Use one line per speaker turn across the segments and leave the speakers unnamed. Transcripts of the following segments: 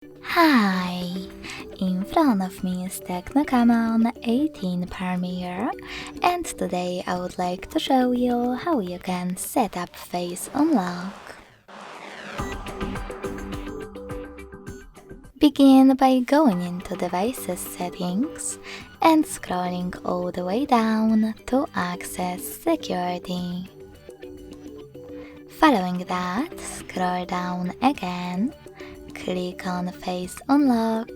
Hi! In front of me is TECNO Camon 18 Premier, and today I would like to show you how you can set up face unlock. Begin by going into Devices Settings and scrolling all the way down to access Security. Following that, scroll down again, click on Face Unlock,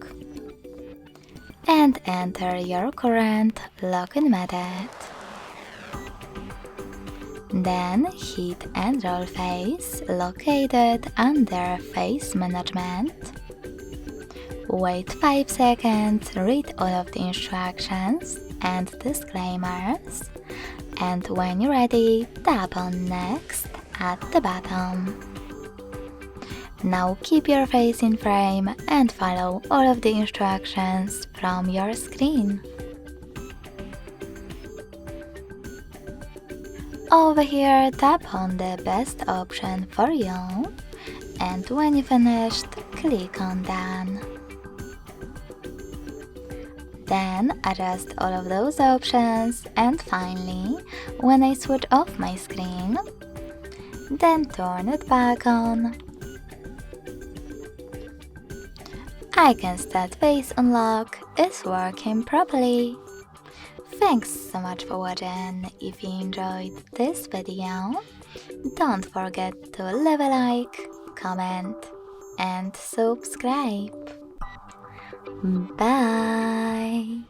and enter your current login method. Then hit Enroll Face located under Face Management. Wait 5 seconds, read all of the instructions and disclaimers, and when you're ready, tap on Next at the bottom. Now keep your face in frame and follow all of the instructions from your screen. Over here, tap on the best option for you, and when you finished, click on Done. Then adjust all of those options, and finally, when I switch off my screen, then turn it back on. Icon Face Unlock is working properly. Thanks so much for watching. If you enjoyed this video, don't forget to leave a like, comment and subscribe. Bye!